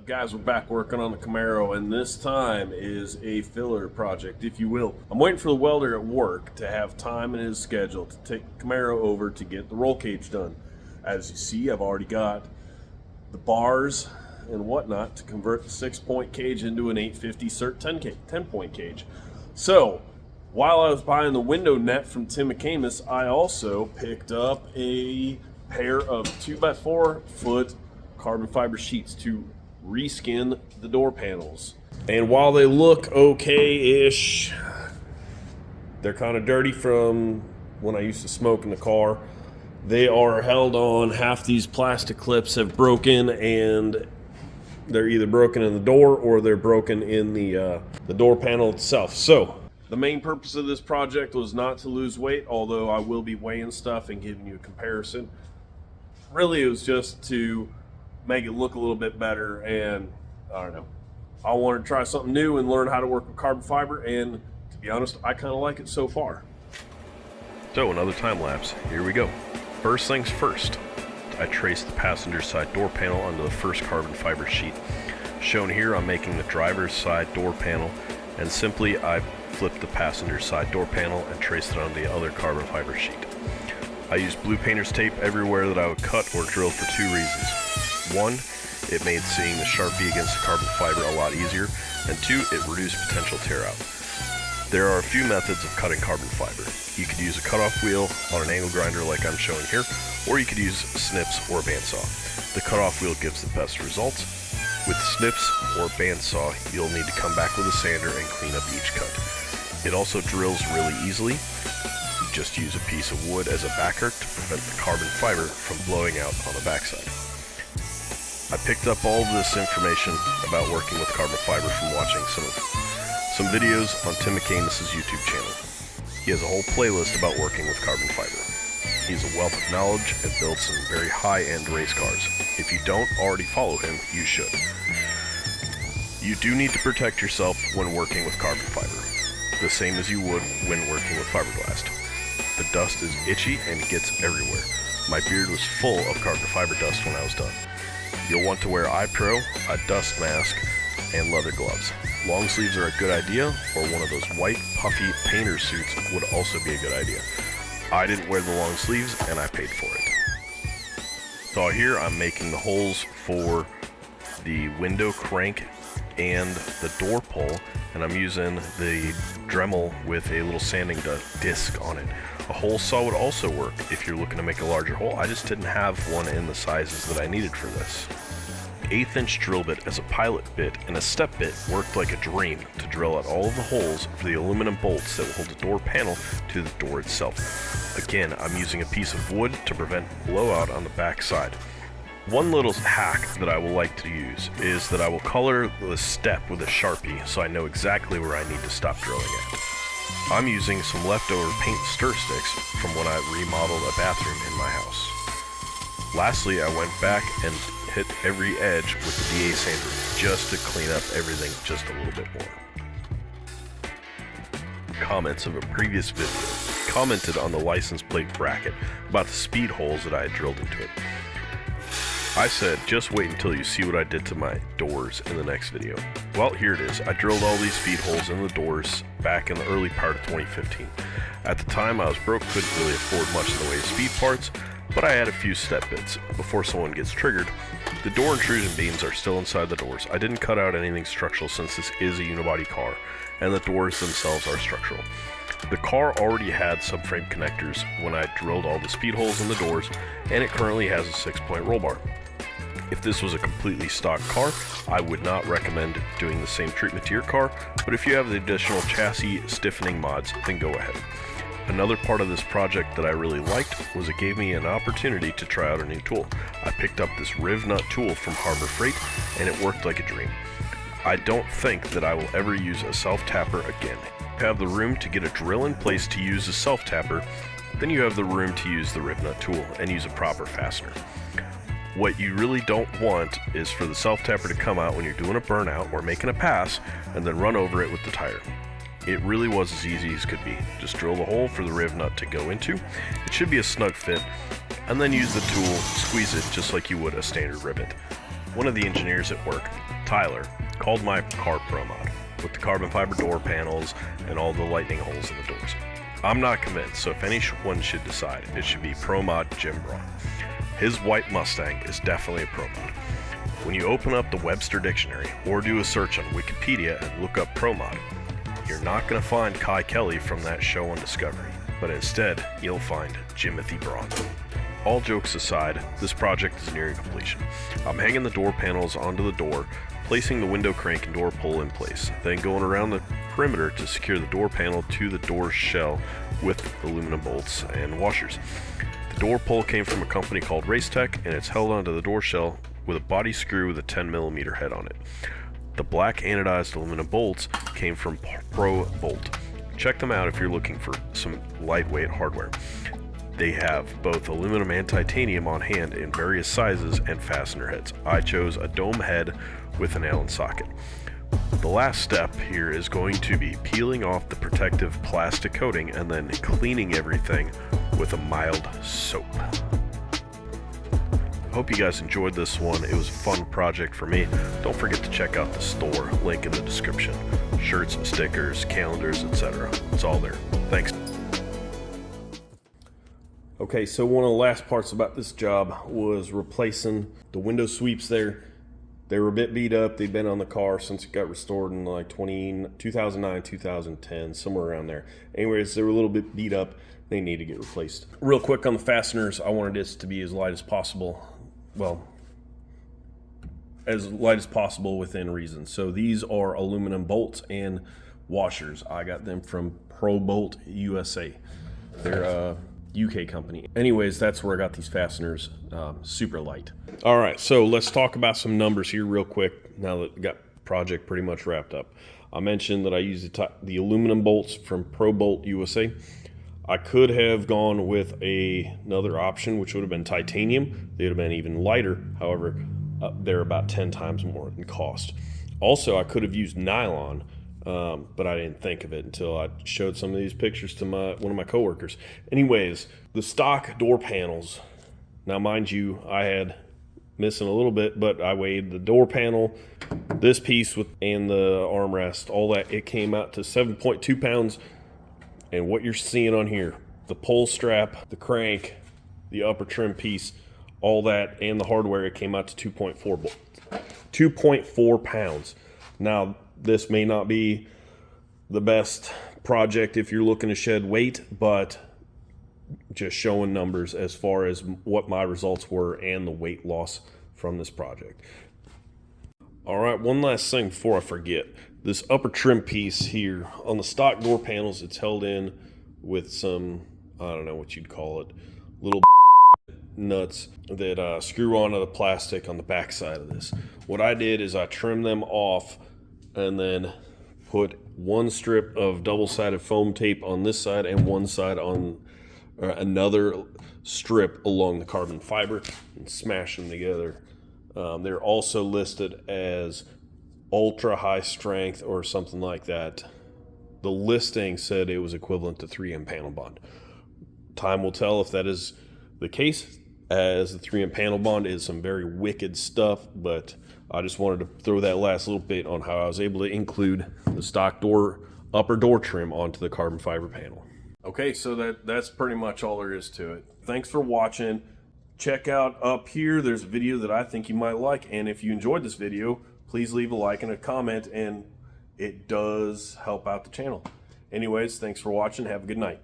up, guys? We're back working on the Camaro, and this time is a filler project, if you will. I'm waiting for the welder at work to have time in his schedule to take the Camaro over to get the roll cage done. As you see, I've already got the bars and whatnot to convert the 6-point cage into an 850 cert 10-point cage. So, while I was buying the window net from Tim McCamus, I also picked up a pair of 2x4 foot carbon fiber sheets to reskin the door panels. And while they look okay-ish, they're kind of dirty from when I used to smoke in the car. They are held on. Half these plastic clips have broken, and they're either broken in the door or they're broken in the door panel itself. So the main purpose of this project was not to lose weight, although I will be weighing stuff and giving you a comparison. Really, it was just to make it look a little bit better, and I don't know. I wanted to try something new and learn how to work with carbon fiber, and to be honest, I kind of like it so far. So another time lapse, here we go. First things first, I traced the passenger side door panel onto the first carbon fiber sheet. Shown here, I'm making the driver's side door panel, and simply I flipped the passenger side door panel and traced it onto the other carbon fiber sheet. I used blue painter's tape everywhere that I would cut or drill for two reasons. One, it made seeing the Sharpie against the carbon fiber a lot easier, and two, it reduced potential tear out. There are a few methods of cutting carbon fiber. You could use a cutoff wheel on an angle grinder like I'm showing here, or you could use snips or a bandsaw. The cutoff wheel gives the best results. With snips or bandsaw, you'll need to come back with a sander and clean up each cut. It also drills really easily. You just use a piece of wood as a backer to prevent the carbon fiber from blowing out on the backside. I picked up all of this information about working with carbon fiber from watching some videos on Tim McCamus' YouTube channel. He has a whole playlist about working with carbon fiber. He's a wealth of knowledge and builds some very high-end race cars. If you don't already follow him, you should. You do need to protect yourself when working with carbon fiber, the same as you would when working with fiberglass. The dust is itchy and gets everywhere. My beard was full of carbon fiber dust when I was done. You'll want to wear eye pro, a dust mask, and leather gloves. Long sleeves are a good idea, or one of those white, puffy painter suits would also be a good idea. I didn't wear the long sleeves, and I paid for it. So here I'm making the holes for the window crank and the door pull, and I'm using the Dremel with a little sanding disc on it. A hole saw would also work if you're looking to make a larger hole. I just didn't have one in the sizes that I needed for this. 1/8" drill bit as a pilot bit and a step bit worked like a dream to drill out all of the holes for the aluminum bolts that will hold the door panel to the door itself. Again, I'm using a piece of wood to prevent blowout on the back side. One little hack that I will like to use is that I will color the step with a Sharpie so I know exactly where I need to stop drilling at. I'm using some leftover paint stir sticks from when I remodeled a bathroom in my house. Lastly, I went back and hit every edge with the DA sander just to clean up everything just a little bit more. Comments of a previous video commented on the license plate bracket about the speed holes that I had drilled into it. I said, just wait until you see what I did to my doors in the next video. Well, here it is. I drilled all these feed holes in the doors back in the early part of 2015. At the time, I was broke, couldn't really afford much in the way of speed parts, but I had a few step bits. Before someone gets triggered, the door intrusion beams are still inside the doors. I didn't cut out anything structural since this is a unibody car, and the doors themselves are structural. The car already had subframe connectors when I drilled all the speed holes in the doors, and it currently has a 6-point roll bar. If this was a completely stock car, I would not recommend doing the same treatment to your car, but if you have the additional chassis stiffening mods, then go ahead. Another part of this project that I really liked was it gave me an opportunity to try out a new tool. I picked up this riv nut tool from Harbor Freight, and it worked like a dream. I don't think that I will ever use a self-tapper again. If you have the room to get a drill in place to use a self-tapper, then you have the room to use the riv nut tool and use a proper fastener. What you really don't want is for the self-tapper to come out when you're doing a burnout or making a pass and then run over it with the tire. It really was as easy as could be. Just drill the hole for the riv nut to go into. It should be a snug fit, and then use the tool, squeeze it just like you would a standard rivet. One of the engineers at work Tyler, called my car ProMod, with the carbon fiber door panels and all the lightning holes in the doors. I'm not convinced, so if anyone should decide, it should be ProMod Jim Braun. His white Mustang is definitely a ProMod. When you open up the Webster Dictionary or do a search on Wikipedia and look up ProMod, you're not going to find Kai Kelly from that show on Discovery, but instead you'll find Jimothy Braun. All jokes aside, this project is nearing completion. I'm hanging the door panels onto the door, placing the window crank and door pull in place, then going around the perimeter to secure the door panel to the door shell with aluminum bolts and washers. The door pull came from a company called Racetech, and it's held onto the door shell with a body screw with a 10mm head on it. The black anodized aluminum bolts came from Pro Bolt. Check them out if you're looking for some lightweight hardware. They have both aluminum and titanium on hand in various sizes and fastener heads. I chose a dome head with an Allen socket. The last step here is going to be peeling off the protective plastic coating and then cleaning everything with a mild soap. Hope you guys enjoyed this one. It was a fun project for me. Don't forget to check out the store, link in the description. Shirts, stickers, calendars, etc. It's all there. Thanks. Okay, so one of the last parts about this job was replacing the window sweeps there. They were a bit beat up. They'd been on the car since it got restored in like 2009, 2010, somewhere around there. Anyways, they were a little bit beat up. They need to get replaced. Real quick on the fasteners, I wanted this to be as light as possible. Well, as light as possible within reason. So these are aluminum bolts and washers. I got them from Pro Bolt USA. They're a UK company. Anyways, that's where I got these fasteners, super light. All right, so let's talk about some numbers here real quick now that we got project pretty much wrapped up. I mentioned that I used the aluminum bolts from Pro Bolt USA. I could have gone with another option, which would have been titanium. They would have been even lighter. However, they're about 10 times more in cost. Also, I could have used nylon, but I didn't think of it until I showed some of these pictures to one of my coworkers. Anyways, the stock door panels. Now, mind you, I had missing a little bit, but I weighed the door panel, this piece and the armrest, all that. It came out to 7.2 pounds. And what you're seeing on here, the pull strap, the crank, the upper trim piece, all that, and the hardware, it came out to 2.4 pounds. Now, this may not be the best project if you're looking to shed weight, but just showing numbers as far as what my results were and the weight loss from this project. All right, one last thing before I forget. This upper trim piece here on the stock door panels, it's held in with some, I don't know what you'd call it, little nuts that screw onto the plastic on the back side of this. What I did is I trimmed them off and then put one strip of double-sided foam tape on this side and one side on another strip along the carbon fiber and smash them together. They're also listed as ultra high strength or something like that. The listing said it was equivalent to 3M panel bond. Time will tell if that is the case, as the 3M panel bond is some very wicked stuff, but I just wanted to throw that last little bit on how I was able to include the stock door upper door trim onto the carbon fiber panel. Okay, so that's pretty much all there is to it. Thanks for watching. Check out up here, there's a video that I think you might like, and if you enjoyed this video, please leave a like and a comment, and it does help out the channel. Anyways, thanks for watching. Have a good night.